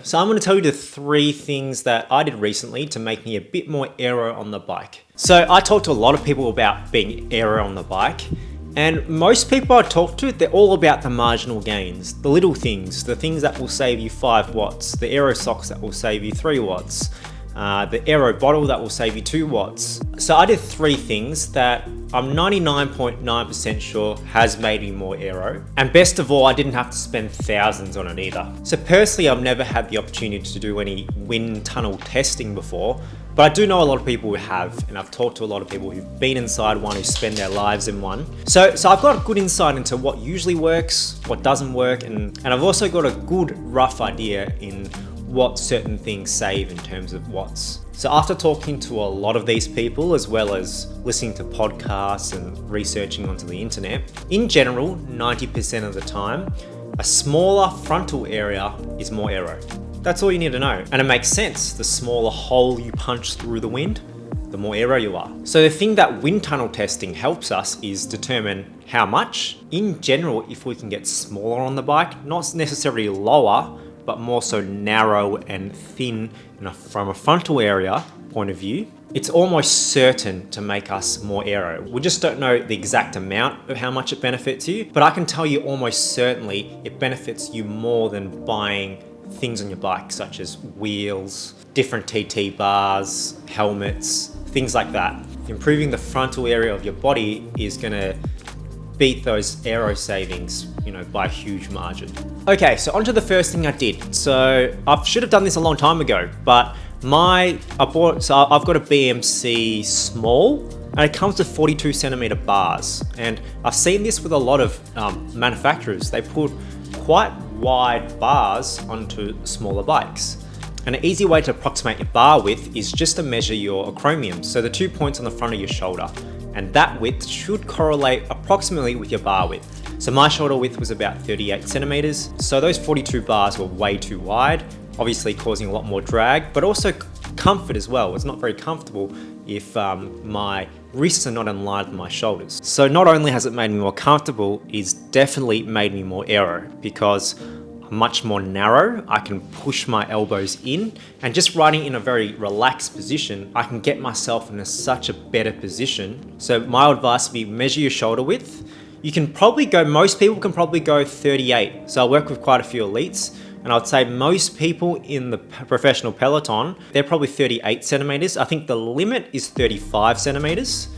So I'm going to tell you the 3 things that I did recently to make me a bit more aero on the bike. So I talked to a lot of people about being aero on the bike, and most people I talk to, they're all about the marginal gains, the little things, the things that will save you 5 watts, the aero socks that will save you 3 watts, the aero bottle that will save you 2 watts. So I did 3 things that I'm 99.9% sure has made me more aero. And best of all, I didn't have to spend thousands on it either. So personally, I've never had the opportunity to do any wind tunnel testing before, but I do know a lot of people who have, and I've talked to a lot of people who've been inside one, who spend their lives in one. So I've got a good insight into what usually works, what doesn't work, and I've also got a good rough idea in what certain things save in terms of watts. So after talking to a lot of these people, as well as listening to podcasts and researching onto the internet, in general, 90% of the time, a smaller frontal area is more aero. That's all you need to know. And it makes sense. The smaller hole you punch through the wind, the more aero you are. So the thing that wind tunnel testing helps us is determine how much. In general, if we can get smaller on the bike, not necessarily lower, but more so narrow and thin from a frontal area point of view, it's almost certain to make us more aero. We just don't know the exact amount of how much it benefits you, but I can tell you almost certainly it benefits you more than buying things on your bike, such as wheels, different TT bars, helmets, things like that. Improving the frontal area of your body is gonna beat those aero savings, by a huge margin. Okay, so onto the first thing I did. So I should have done this a long time ago, but I've got a BMC small, and it comes with 42 centimeter bars. And I've seen this with a lot of manufacturers. They put quite wide bars onto smaller bikes. And an easy way to approximate your bar width is just to measure your acromion, so the 2 points on the front of your shoulder. And that width should correlate approximately with your bar width. So my shoulder width was about 38 centimeters. So those 42 bars were way too wide, obviously causing a lot more drag, but also comfort as well. It's not very comfortable if my wrists are not in line with my shoulders. So not only has it made me more comfortable, it's definitely made me more aero because I'm much more narrow. I can push my elbows in, and just riding in a very relaxed position, I can get myself in such a better position. So my advice would be measure your shoulder width. Most people can probably go 38. So I work with quite a few elites, and I'd say most people in the professional peloton, they're probably 38 centimeters. I think the limit is 35 centimeters.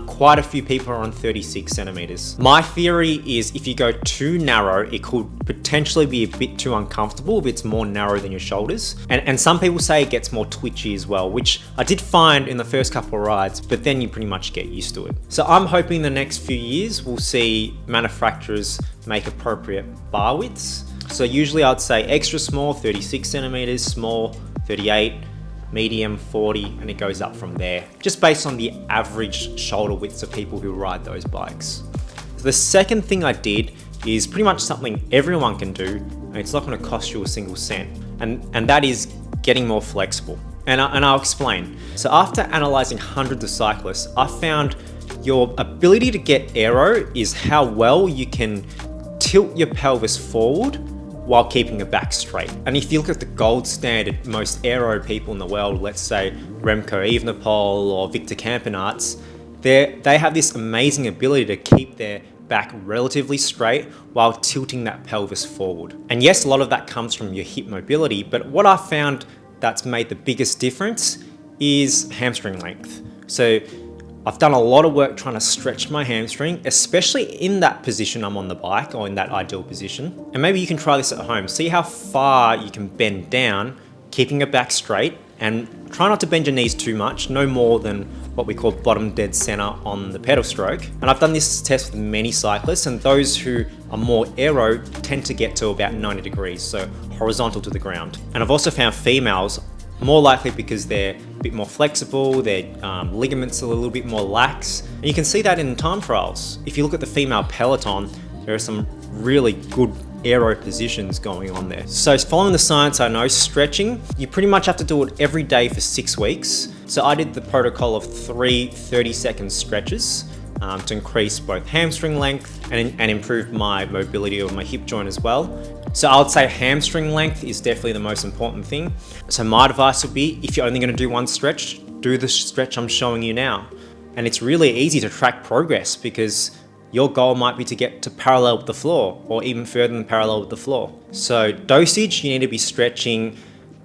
Quite a few people are on 36 centimeters. My theory is if you go too narrow, it could potentially be a bit too uncomfortable if it's more narrow than your shoulders. And some people say it gets more twitchy as well, which I did find in the first couple of rides, but then you pretty much get used to it. So I'm hoping the next few years we'll see manufacturers make appropriate bar widths. So usually I'd say extra small, 36 centimeters, small, 38, medium 40, and it goes up from there, just based on the average shoulder widths of people who ride those bikes. So the second thing I did is pretty much something everyone can do, and it's not going to cost you a single cent, and that is getting more flexible. And I'll explain. So after analyzing hundreds of cyclists, I found your ability to get aero is how well you can tilt your pelvis forward while keeping your back straight. And if you look at the gold standard, most aero people in the world, let's say Remco Evenepoel or Victor Campenaerts, they have this amazing ability to keep their back relatively straight while tilting that pelvis forward. And yes, a lot of that comes from your hip mobility, but what I found that's made the biggest difference is hamstring length. So I've done a lot of work trying to stretch my hamstring, especially in that position I'm on the bike, or in that ideal position. And maybe you can try this at home. See how far you can bend down, keeping your back straight, and try not to bend your knees too much, no more than what we call bottom dead center on the pedal stroke. And I've done this test with many cyclists, and those who are more aero tend to get to about 90 degrees, so horizontal to the ground. And I've also found females more likely because they're a bit more flexible, their ligaments are a little bit more lax. And you can see that in time trials. If you look at the female peloton, there are some really good aero positions going on there. So following the science, I know stretching, you pretty much have to do it every day for 6 weeks. So I did the protocol of 3 30-second stretches to increase both hamstring length and improve my mobility of my hip joint as well. So I would say hamstring length is definitely the most important thing. So my advice would be, if you're only going to do one stretch, do the stretch I'm showing you now. And it's really easy to track progress because your goal might be to get to parallel with the floor or even further than parallel with the floor. So dosage, you need to be stretching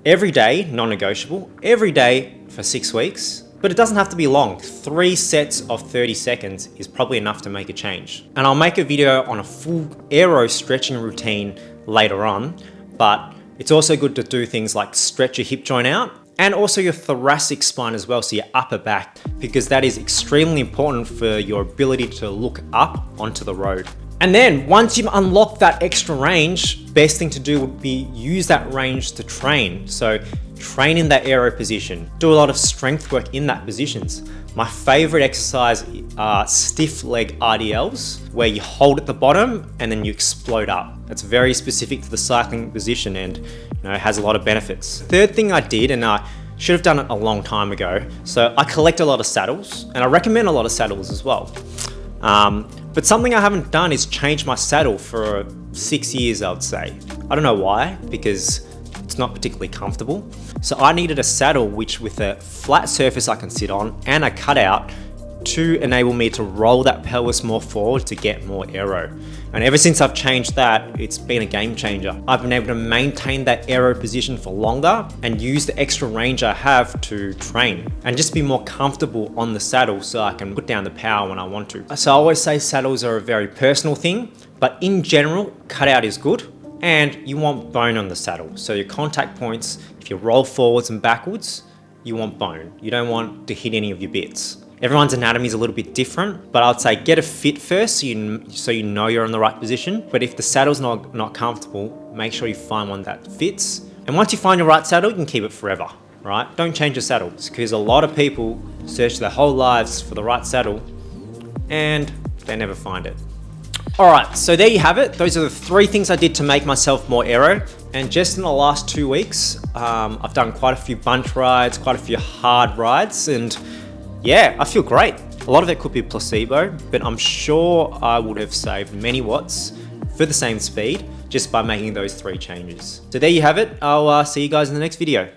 every day, non-negotiable, every day for 6 weeks. But it doesn't have to be long. 3 sets of 30 seconds is probably enough to make a change. And I'll make a video on a full aero stretching routine later on, but it's also good to do things like stretch your hip joint out and also your thoracic spine as well, so your upper back, because that is extremely important for your ability to look up onto the road. And then once you've unlocked that extra range, best thing to do would be use that range to train. So train in that aero position. Do a lot of strength work in that positions. My favorite exercise are stiff leg RDLs, where you hold at the bottom and then you explode up. That's very specific to the cycling position and it has a lot of benefits. Third thing I did, and I should have done it a long time ago, so I collect a lot of saddles and I recommend a lot of saddles as well. But something I haven't done is change my saddle for 6 years, I would say. I don't know why, because it's not particularly comfortable. So I needed a saddle which with a flat surface I can sit on and a cutout to enable me to roll that pelvis more forward to get more aero. And ever since I've changed that, it's been a game changer. I've been able to maintain that aero position for longer and use the extra range I have to train and just be more comfortable on the saddle so I can put down the power when I want to. So I always say saddles are a very personal thing, but in general, cutout is good. And you want bone on the saddle. So your contact points, if you roll forwards and backwards, you want bone. You don't want to hit any of your bits. Everyone's anatomy is a little bit different, but I'd say get a fit first so you know you're in the right position. But if the saddle's not comfortable, make sure you find one that fits. And once you find your right saddle, you can keep it forever, right? Don't change your saddles, because a lot of people search their whole lives for the right saddle and they never find it. Alright, so there you have it. Those are the 3 things I did to make myself more aero. And just in the last 2 weeks, I've done quite a few bunch rides, quite a few hard rides, and yeah, I feel great. A lot of it could be placebo, but I'm sure I would have saved many watts for the same speed just by making those 3 changes. So there you have it. I'll see you guys in the next video.